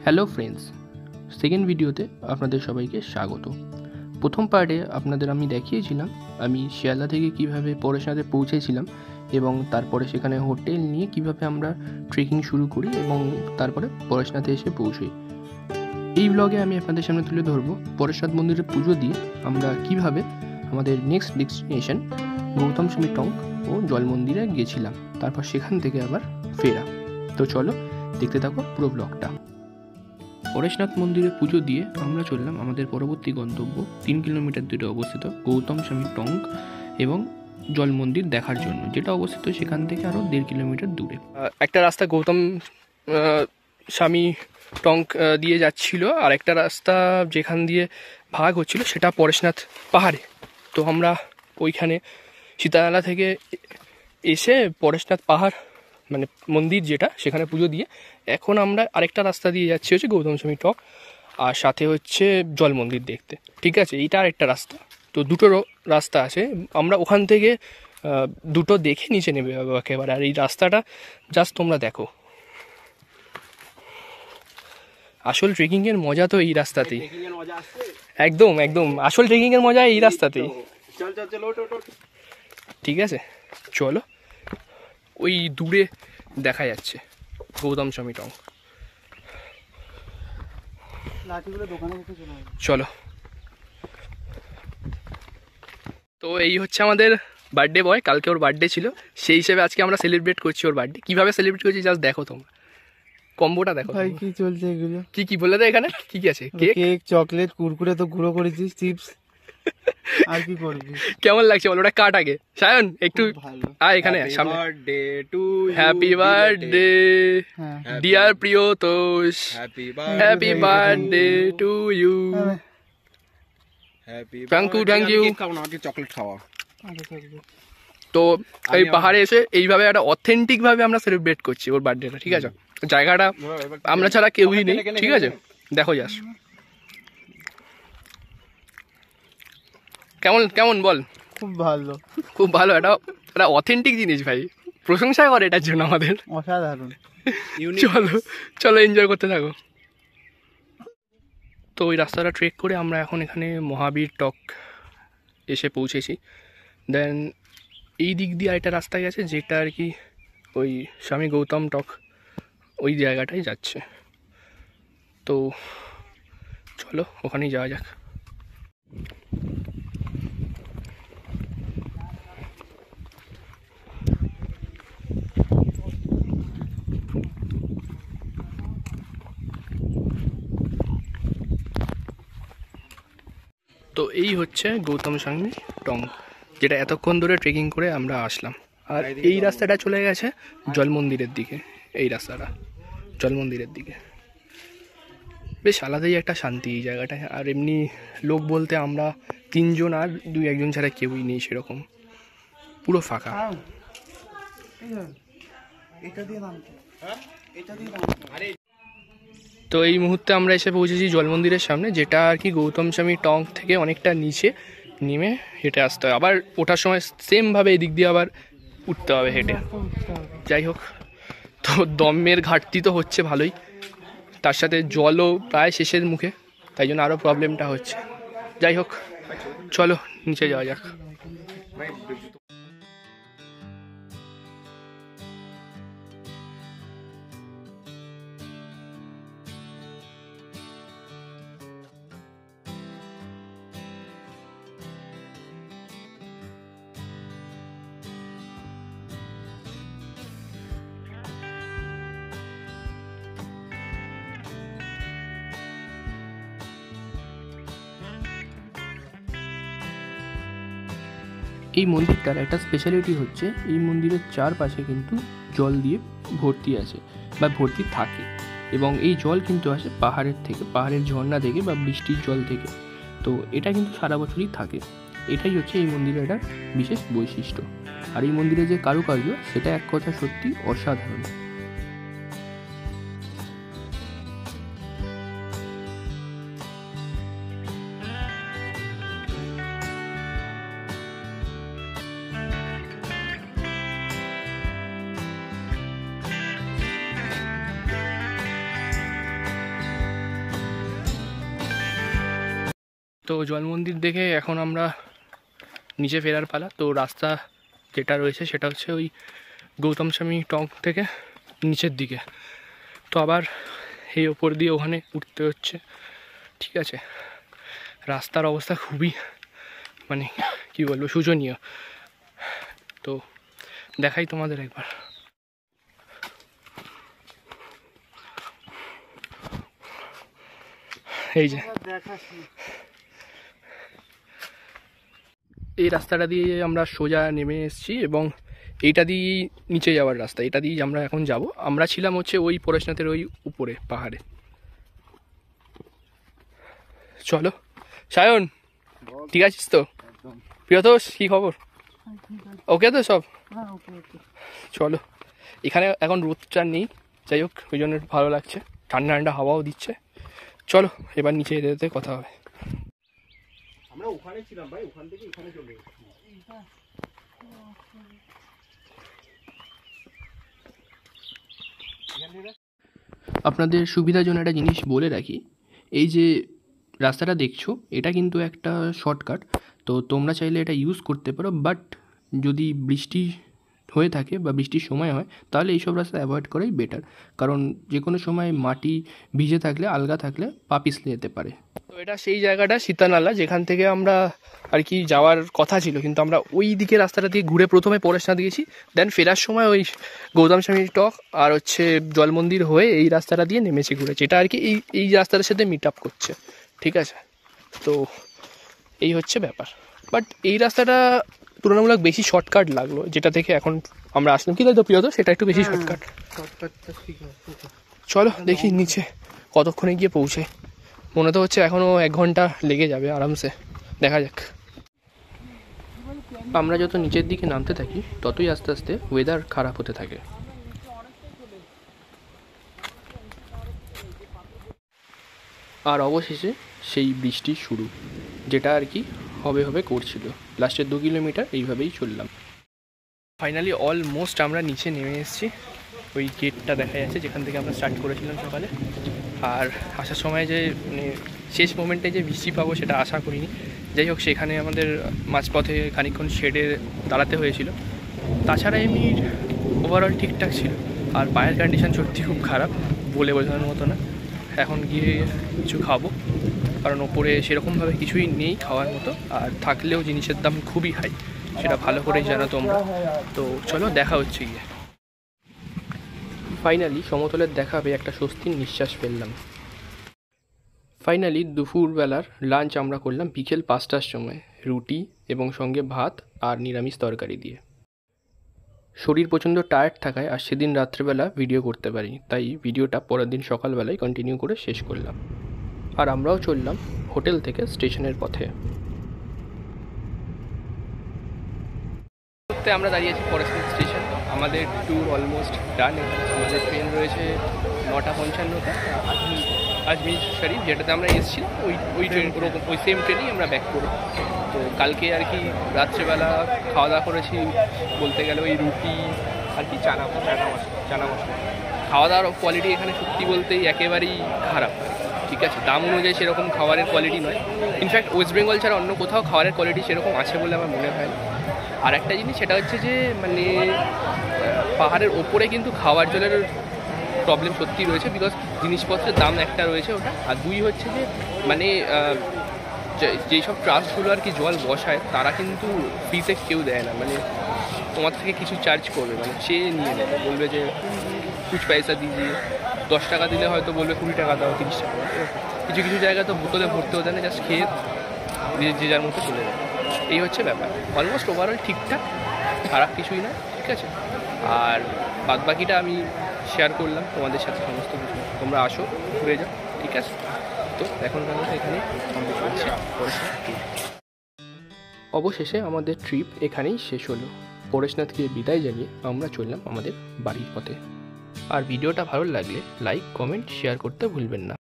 Hello friends, second ভিডিওতে আপনাদের সবাইকে স্বাগত। প্রথম পার্টে আপনাদের আমি দেখিয়েছিলাম আমি শিয়ালদা থেকে কীভাবে পরেশনাথে পৌঁছেছিলাম এবং তারপরে সেখানে হোটেল নিয়ে কিভাবে আমরা ট্রেকিং শুরু করি এবং তারপরে পরেশনাথে এসে পৌঁছই। এই ব্লগে আমি আপনাদের সামনে তুলে ধরবো পরেশনাথ মন্দিরে পুজো দিয়ে আমরা কিভাবে আমাদের নেক্সট ডেস্টিনেশন গৌতম স্বামী টঙ্ক ও জল মন্দিরে গেছিলাম, তারপর সেখান থেকে আবার ফেরা। তো চলো দেখতে থাকো পুরো ব্লগটা। পরেশনাথ মন্দিরে পুজো দিয়ে আমরা চললাম আমাদের পরবর্তী গন্তব্য 3 কিলোমিটার দূরে অবস্থিত গৌতম স্বামী টঙ্ক এবং জল মন্দির দেখার জন্য, যেটা অবস্থিত সেখান থেকে আরও 1.5 কিলোমিটার দূরে। একটা রাস্তা গৌতম স্বামী টঙ্ক দিয়ে যাচ্ছিল, আর একটা রাস্তা যেখান দিয়ে ভাগ হচ্ছিল সেটা পরেশনাথ পাহাড়ে। তো আমরা ওইখানে সীতানালা থেকে এসে পরেশনাথ পাহাড় মানে মন্দির যেটা সেখানে পুজো দিয়ে এখন আমরা আরেকটা রাস্তা দিয়ে যাচ্ছি হচ্ছে গৌতম স্বামী টক, আর সাথে হচ্ছে জল মন্দির দেখতে। ঠিক আছে, এইটা আরেকটা রাস্তা, তো দুটো রাস্তা আছে। আমরা ওখান থেকে দুটো দেখে নিচে নেবে একেবারে। আর এই রাস্তাটা জাস্ট তোমরা দেখো, আসল ট্রেকিংয়ের মজা তো এই রাস্তাতেই। একদম একদম আসল ট্রেকিংয়ের মজা এই রাস্তাতেই। ঠিক আছে, চলো। ওই দূরে দেখা যাচ্ছে গৌতম স্বামী টঙ্ক। চলো। তো এই হচ্ছে আমাদের বার্থডে বয়, কালকে ওর বার্থডে ছিল, সেই হিসেবে আজকে আমরা সেলিব্রেট করছি ওর বার্থডে। কিভাবে সেলিব্রেট করছি জাস্ট দেখো তোমরা, কম্বোটা দেখো ভাই। কি চলছে এগুলো? কি বলে তো এখানে কি কি আছে? কেক, চকলেট, কুরকুরে তো গুঁড়ো করেছিস, চিপস, আর কি করবি? কেমন লাগছে বল? ওটা কাট আগে সায়ন, একটু আয় এখানে সামনে। Happy birthday dear Priyatosh, happy birthday to you. Thank you. Chocolate খাওয়া। তো এই পাহাড়ে এসে এইভাবে একটা অথেন্টিক ভাবে আমরা সেলিব্রেট করছি ওর বার্থডেটা। ঠিক আছে, জায়গাটা আমরা ছাড়া কেউই নেই। ঠিক আছে, দেখো যাস কেমন বল? খুব ভালো, খুব ভালো। এটা অথেন্টিক জিনিস ভাই, প্রশংসা করে এটার জন্য আমাদের। অসাধারণ। চলো এনজয় করতে থাকো। তো ওই রাস্তাটা ট্রেক করে আমরা এখন এখানে মহাবীর টক এসে পৌঁছেছি। দেন এই দিক দিয়ে একটা রাস্তা গেছে যেটা আর কি ওই স্বামী গৌতম টক ওই জায়গাটাই যাচ্ছে। তো চলো ওখানেই যাওয়া যাক। তো এই হচ্ছে গৌতম স্বামী টঙ্ক, যেটা এতক্ষণ ধরে ট্রেকিং করে আমরা আসলাম। আর এই রাস্তাটা চলে গেছে জল মন্দিরের দিকে। এই রাস্তাটা জল মন্দিরের দিকে বেশ আলাদাই একটা শান্তি এই জায়গাটায়। আর এমনি লোক বলতে আমরা 3 জন, আর 2-1 জন ছাড়া কেউই নেই সেরকম, পুরো ফাঁকা। তো এই মুহূর্তে আমরা এসে পৌঁছেছি জল মন্দিরের সামনে, যেটা আর কি গৌতম স্বামী টঙ্ক থেকে অনেকটা নিচে নেমে হেঁটে আসতে হয়। আবার ওঠার সময় সেমভাবে এদিক দিয়ে আবার উঠতে হবে হেঁটে। যাই হোক, তো দমের ঘাটতি তো হচ্ছে ভালোই, তার সাথে জলও প্রায় শেষের মুখে, তাই জন্য আরও প্রবলেমটা হচ্ছে। যাই হোক, চলো নিচে যাওয়া যাক। এই মন্দিরটার একটা স্পেশালিটি হচ্ছে এই মন্দিরের চারপাশে কিন্তু জল দিয়ে ভর্তি আছে বা ভর্তি থাকে, এবং এই জল কিন্তু আসে পাহাড়ের থেকে, পাহাড়ের ঝর্ণা থেকে বা বৃষ্টির জল থেকে। তো এটা কিন্তু সারা বছরই থাকে। এটাই হচ্ছে এই মন্দিরের একটা বিশেষ বৈশিষ্ট্য। আর এই মন্দিরের যে কারুকার্য সেটা এক কথা সত্যি অসাধারণ। তো জল মন্দির দেখে এখন আমরা নিচে ফেরার পালা। তো রাস্তা যেটা রয়েছে সেটা হচ্ছে ওই গৌতম স্বামী টক থেকে নিচের দিকে। তো আবার এই ওপর দিয়ে ওখানে উঠতে হচ্ছে। ঠিক আছে, রাস্তার অবস্থা খুবই মানে কি বলবো, শোচনীয়। তো দেখাই তোমাদের একবার। এই যে এই রাস্তাটা দিয়ে আমরা সোজা নেমে এসেছি এবং এইটা দিয়েই নিচে যাওয়ার রাস্তা, এটা দিয়েই আমরা এখন যাব। আমরা ছিলাম হচ্ছে ওই পরেশনাথের ওই উপরে পাহাড়ে। চলো সায়ন, ঠিক আছিস তো? প্রিয়তোষ, কি খবর? ওকে তো সব? চলো, এখানে এখন রোদটা নেই, যাই হোক ওই জন্য ভালো লাগছে, ঠান্ডা ঠান্ডা হাওয়াও দিচ্ছে। চলো এবার নিচে যেতে যেতে কথা হবে। আমরা ওখানে ছিলাম ভাই, ওখান থেকে এখানে চলে গেছি। আপনাদের সুবিধার জন্য একটা জিনিস বলে রাখি, এই যে রাস্তাটা দেখছো এটা কিন্তু একটা শর্টকাট। তো তোমরা চাইলে এটা ইউজ করতে পারো, বাট যদি বৃষ্টি হয়ে থাকে বা বৃষ্টির সময় হয় তাহলে এইসব রাস্তা অ্যাভয়েড করাই বেটার, কারণ যে কোনো সময় মাটি ভিজে থাকলে, আলগা থাকলে পা পিছলে যেতে পারে। তো এটা সেই জায়গাটা সীতানালা যেখান থেকে আমরা আর কি যাওয়ার কথা ছিল, কিন্তু আমরা ওই দিকে রাস্তাটা দিয়ে ঘুরে প্রথমে পরেশনাথ গেছি, দেন ফেরার সময় ওই গৌতম স্বামী টক আর হচ্ছে জল মন্দির হয়ে এই রাস্তাটা দিয়ে নেমেছি ঘুরেছি। এটা আর কি এই রাস্তাটার সাথে মিট আপ করছে। ঠিক আছে, তো এই হচ্ছে ব্যাপার। বাট এই রাস্তাটা তুলনামূলক বেশি শর্টকাট লাগলো, যেটা থেকে এখন আমরা আসলাম। কি তো প্রিয়, তো সেটা একটু বেশি শর্টকাট। চলো দেখি নিচে কতক্ষণে গিয়ে পৌঁছে। মনে তো হচ্ছে এখনও 1 ঘন্টা লেগে যাবে আরামসে, দেখা যাক। আমরা যত নিচের দিকে নামতে থাকি ততই আস্তে আস্তে ওয়েদার খারাপ হতে থাকে। আর অবশেষে সেই বৃষ্টির শুরু, যেটা আর কি হবে হবে করছিল। লাস্টের 2 কিলোমিটার এইভাবেই চললাম। ফাইনালি অলমোস্ট আমরা নিচে নেমে এসেছি। ওই গেটটা দেখা যাচ্ছে যেখান থেকে আমরা স্টার্ট করেছিলাম সকালে। আর আসার সময় যে মানে শেষ মোমেন্টে যে বৃষ্টি পাবো সেটা আশা করিনি। যাই হোক, সেখানে আমাদের মাঝপথে খানিকক্ষণ শেডে দাঁড়াতে হয়েছিল। তাছাড়া এমনি ওভারঅল ঠিকঠাক ছিল। আর পায়ের কন্ডিশন সত্যি খুব খারাপ, বলে বোঝানোর মতো না। এখন গিয়ে কিছু খাবো, কারণ ওপরে সেরকমভাবে কিছুই নেই খাওয়ার মতো, আর থাকলেও জিনিসের দাম খুবই হাই, সেটা ভালো করেই জানো তোমরা। তো চলো দেখা হচ্ছে গিয়ে। ফাইনালি সমতলের দেখা পেয়ে একটা স্বস্তির নিঃশ্বাস ফেললাম। ফাইনালি দুপুরবেলার লাঞ্চ আমরা করলাম বিকেল 5টার সময়, রুটি এবং সঙ্গে ভাত আর নিরামিষ তরকারি দিয়ে। শরীর প্রচণ্ড টায়ার্ড থাকায় আর সেদিন রাত্রেবেলা ভিডিও করতে পারি, তাই ভিডিওটা পরের দিন সকালবেলায় কন্টিনিউ করে শেষ করলাম। আর আমরাও চললাম হোটেল থেকে স্টেশনের পথে। আমরা দাঁড়িয়েছি পরেশনাথ স্টেশন। আমাদের ট্যুর অলমোস্ট ডান। আমাদের ট্রেন রয়েছে 9:55 আজমির শরীফ, যেটাতে আমরা এসেছি। ওই ট্রেন ওরকম ওই সেম ট্রেনেই আমরা ব্যাক করব। তো কালকে আর কি রাত্রেবেলা খাওয়া দাওয়া করেছি বলতে গেলে ওই রুটি আর কি চানা মশলা। খাওয়া দাওয়ার কোয়ালিটি এখানে সত্যি বলতেই একেবারেই খারাপ। ঠিক আছে, দাম অনুযায়ী সেরকম খাবারের কোয়ালিটি নয়। ইনফ্যাক্ট ওয়েস্ট বেঙ্গল ছাড়া অন্য কোথাও খাবারের কোয়ালিটি সেরকম আছে বলে আমার মনে হয় না। আর একটা জিনিস সেটা হচ্ছে যে মানে পাহাড়ের ওপরে কিন্তু খাওয়ার জলের প্রবলেম সত্যিই রয়েছে, বিকজ জিনিসপত্রের দাম একটা রয়েছে ওটা, আর 2 হচ্ছে যে মানে যেই সব ট্রাস্টগুলো আর কি জল বসায় তারা কিন্তু ফ্রিতে কেউ দেয় না, মানে তোমার থেকে কিছু চার্জ করবে, মানে সে নিয়ে নেবে, বলবে যে কুছ পয়সা দিজিয়ে। 10 টাকা দিলে হয়তো বলবে 20 টাকা দাও, 30 টাকা। কিছু কিছু জায়গায় তো বোতলে ভরতে হতে না, জাস্ট খেয়ে যে যার মতো চলে যাবে। এই হচ্ছে ব্যাপার। অলমোস্ট ওভারঅল ঠিকঠাক, খারাপ কিছুই না। ঠিক আছে, আর বাদবাকিটা আমি শেয়ার করলাম তোমাদের সাথে সমস্ত কিছু। তোমরা আসো, ঘুরে যাও। ঠিক আছে, তো এখনকার মতো এখানে অবশেষে আমাদের ট্রিপ এখানেই শেষ হলো। পরেশনাথকে বিদায় জানিয়ে আমরা চললাম আমাদের বাড়ির পথে। আর ভিডিওটা ভালো লাগলে লাইক, কমেন্ট, শেয়ার করতে ভুলবেন না।